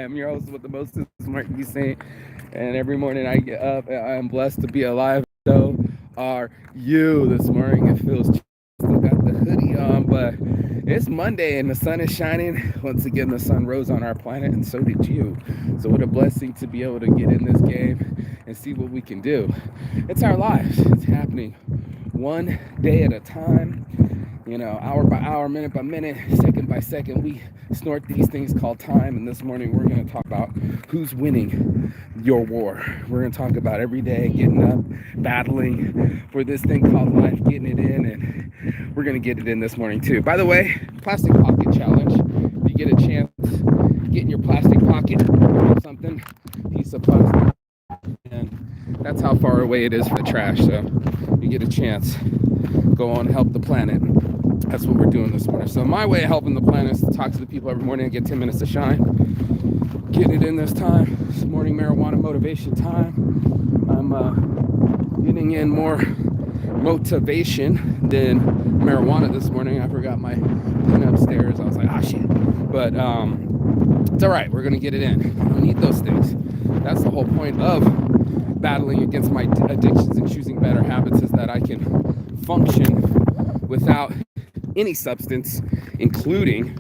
am your host with the most, Mark B. Saint, and every morning I get up and I am blessed to be alive. So are you this morning? It feels still got the hoodie on, but it's Monday and the sun is shining. Once again, the sun rose on our planet, and so did you. So what a blessing to be able to get in this game and see what we can do. It's our lives. It's happening one day at a time, hour by hour, minute by minute, second by second. We snort these things called time. And this morning we're going to talk about who's winning your war. We're going to talk about every day getting up, battling for this thing called life, getting it in, and we're going to get it in this morning too. By the way, plastic pocket challenge. If you get a chance, get in your plastic pocket, something, piece of plastic, and that's how far away it is from the trash. So you get a chance, go on, help the planet. That's what we're doing this morning. So my way of helping the planet is to talk to the people every morning and get 10 minutes to shine. Getting it in this time. This morning marijuana motivation time. I'm getting in more motivation than marijuana this morning. I forgot my pen upstairs. I was like, shit. But it's all right. We're going to get it in. I don't need those things. That's the whole point of battling against my addictions and choosing better habits, is that I can function without any substance, including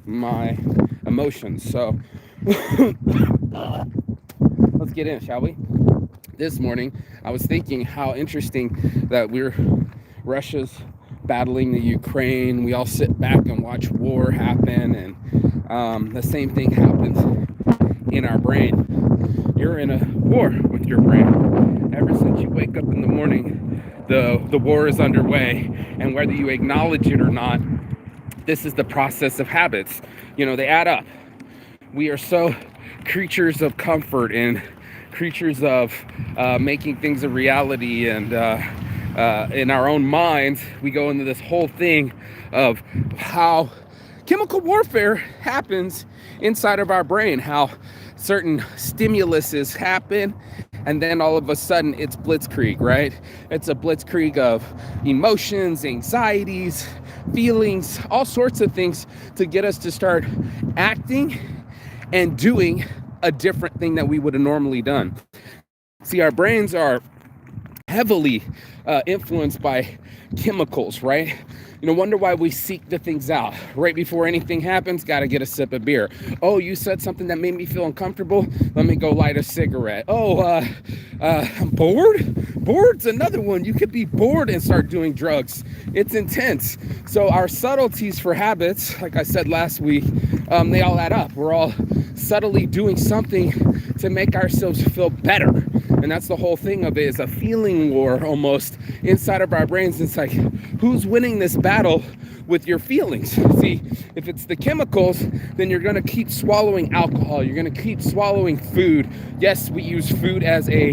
my emotions. So let's get in, shall we? This morning, I was thinking how interesting that Russia's battling the Ukraine. We all sit back and watch war happen, and the same thing happens in our brain. You're in a war with your brain. Ever since you wake up in the morning, the war is underway, and whether you acknowledge it or not, this is the process of habits. They add up. We are so creatures of comfort and creatures of making things a reality, and in our own minds, we go into this whole thing of how chemical warfare happens inside of our brain, how certain stimuluses happen, and then all of a sudden it's blitzkrieg, right? It's a blitzkrieg of emotions, anxieties, feelings, all sorts of things to get us to start acting and doing a different thing that we would have normally done. See, our brains are heavily influenced by chemicals, right? Wonder why we seek the things out. Right before anything happens, got to get a sip of beer. Oh, you said something that made me feel uncomfortable. Let me go light a cigarette. Oh, I'm bored? Bored's another one. You could be bored and start doing drugs. It's intense. So our subtleties for habits, like I said last week, they all add up. We're all subtly doing something to make ourselves feel better. And that's the whole thing of it, is a feeling war almost inside of our brains. It's like, who's winning this battle with your feelings? See, if it's the chemicals, then you're going to keep swallowing alcohol. You're going to keep swallowing food. Yes, we use food as a,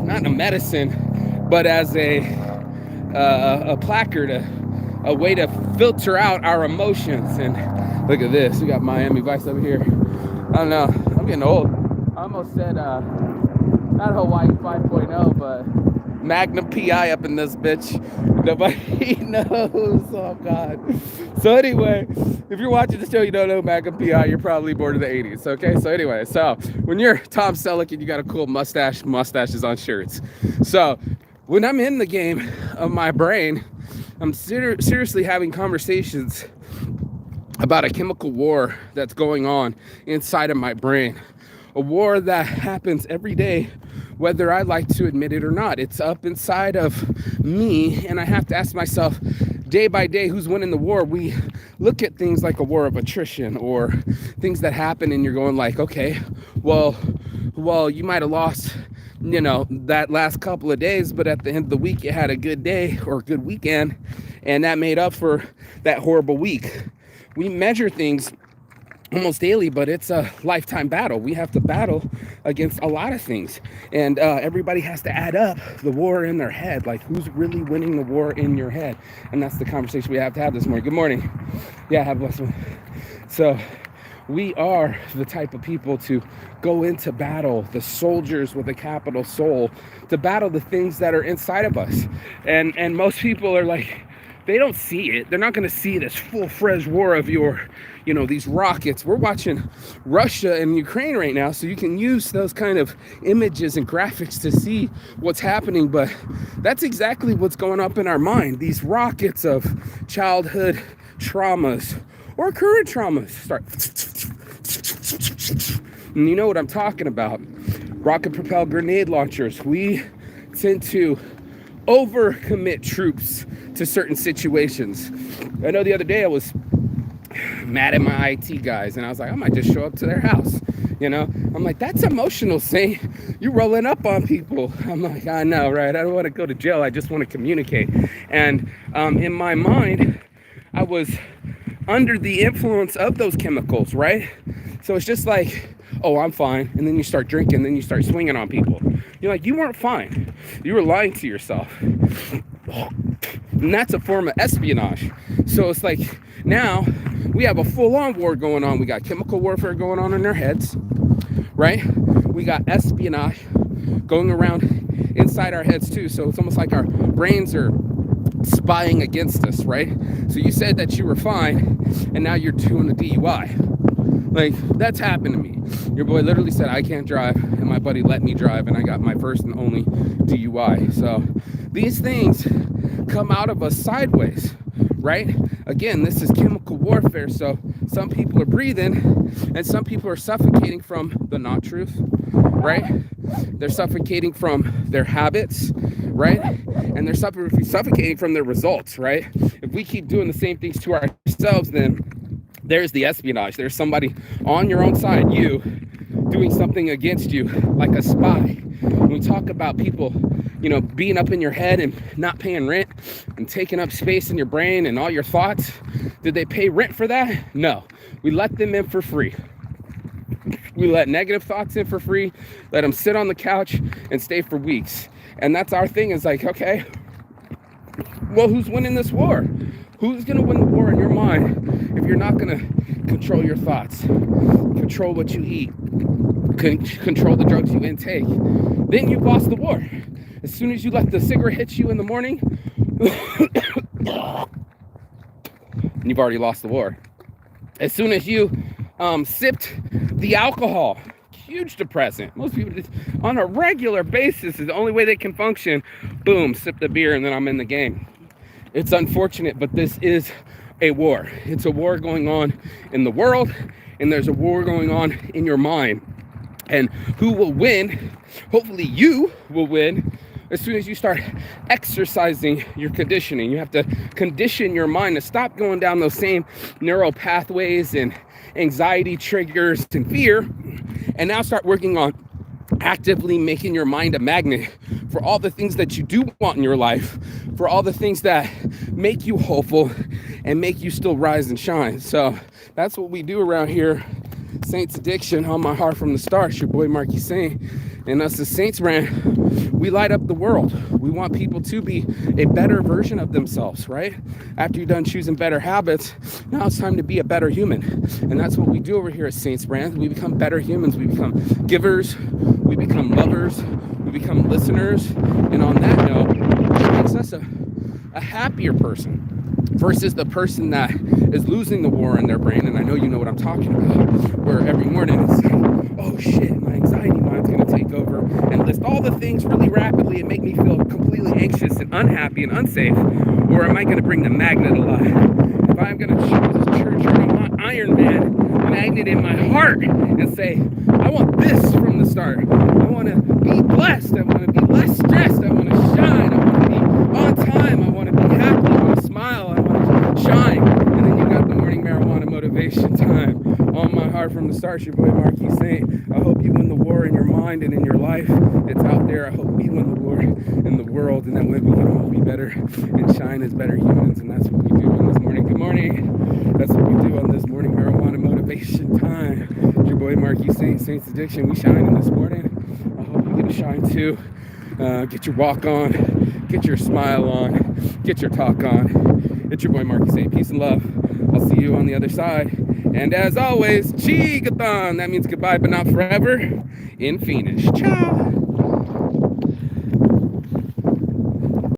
not a medicine, but as a placard, a way to filter out our emotions. And look at this. We got Miami Vice over here. I don't know. I'm getting old. I almost said, not Hawaii 5.0, but Magnum PI up in this bitch. Nobody knows. Oh, God. So anyway, if you're watching the show, you don't know Magnum PI, you're probably born in the 80s, okay? So anyway, when you're Tom Selleck and you got a cool mustache, mustaches on shirts. So when I'm in the game of my brain, I'm seriously having conversations about a chemical war that's going on inside of my brain. A war that happens every day, whether I like to admit it or not. It's up inside of me, and I have to ask myself day by day, who's winning the war? We look at things like a war of attrition or things that happen, and you're going like, okay, well, you might have lost, that last couple of days, but at the end of the week, you had a good day or a good weekend, and that made up for that horrible week. We measure things almost daily, but it's a lifetime battle. We have to battle against a lot of things, and everybody has to add up the war in their head. Like, who's really winning the war in your head? And that's the conversation we have to have this morning. Good morning. Yeah, have a blessed one. So we are the type of people to go into battle, the soldiers with a capital soul, to battle the things that are inside of us. And most people are like, they don't see it. They're not going to see this full-fledged war of these rockets. We're watching Russia and Ukraine right now, so you can use those kind of images and graphics to see what's happening. But that's exactly what's going up in our mind. These rockets of childhood traumas or current traumas start. And you know what I'm talking about. Rocket-propelled grenade launchers. We tend to overcommit troops to certain situations. I know the other day I was mad at my IT guys, and I was like, I might just show up to their house. I'm like, that's emotional, Saint. You rolling up on people. I'm like, I know, right? I don't want to go to jail. I just want to communicate. And in my mind, I was under the influence of those chemicals, right? So it's just like, oh, I'm fine. And then you start drinking, then you start swinging on people. You're like, you weren't fine. You were lying to yourself. And that's a form of espionage. So it's like, now we have a full-on war going on. We got chemical warfare going on in our heads, right? We got espionage going around inside our heads too. So it's almost like our brains are spying against us, right? So you said that you were fine, and now you're doing a DUI. Like, that's happened to me. Your boy literally said I can't drive, and my buddy let me drive, and I got my first and only DUI. So these things come out of us sideways, right? Again, this is chemical warfare. So some people are breathing, and some people are suffocating from the not truth, right? They're suffocating from their habits, right? And they're suffocating from their results, right? If we keep doing the same things to ourselves, then there's the espionage. There's somebody on your own side, you, doing something against you, like a spy. When we talk about people, being up in your head and not paying rent and taking up space in your brain and all your thoughts, did they pay rent for that? No. We let them in for free. We let negative thoughts in for free, let them sit on the couch and stay for weeks. And that's our thing, is like, okay, well, who's winning this war? Who's going to win the war in your mind if you're not going to control your thoughts, control what you eat, control the drugs you intake? Then you've lost the war. As soon as you let the cigarette hit you in the morning, you've already lost the war. As soon as you sipped the alcohol, huge depressant. Most people on a regular basis is the only way they can function. Boom, sip the beer, and then I'm in the game. It's unfortunate, but this is a war. It's a war going on in the world, and there's a war going on in your mind. And who will win? Hopefully you will win as soon as you start exercising your conditioning. You have to condition your mind to stop going down those same neural pathways and anxiety triggers and fear, and now start working on actively making your mind a magnet for all the things that you do want in your life, for all the things that make you hopeful and make you still rise and shine. So that's what we do around here. Saints Addiction, on my heart from the start. Your boy Marky Saint, and us as Saints brand, we light up the world. We want people to be a better version of themselves, right? After you're done choosing better habits, now it's time to be a better human. And that's what we do over here at Saints brand. We become better humans. We become givers. We become lovers. We become listeners. And on that note, it makes us a happier person versus the person that is losing the war in their brain. And I know you know what I'm talking about, where every morning it's like, oh shit, my anxiety mind's going to take over and list all the things really rapidly and make me feel completely anxious and unhappy and unsafe. Or am I going to bring the magnet alive? If I'm going to choose a church or Iron Man magnet in my heart and say, I want this from the start. I want to be blessed. I want to be less stressed. I want to shine. I want to be on time. I want to be happy. I want to smile. I want to shine. And then you got the morning marijuana motivation time. On my heart from the start, your boy Marky Saint. I hope you win the war in your mind and in your life. It's out there. I hope we win the war in the world, and that way we can all be better and shine as better humans. And that's what we do on this morning. Good morning. That's what we do on this morning marijuana motivation time. It's your boy Marky Saint, Saints Addiction. We shining this morning. I hope you get to shine too. Get your walk on. Get your smile on. Get your talk on. It's your boy Marky Saint. Peace and love. I'll see you on the other side. And as always, Chigathon. That means goodbye, but not forever. In Phoenix. Ciao.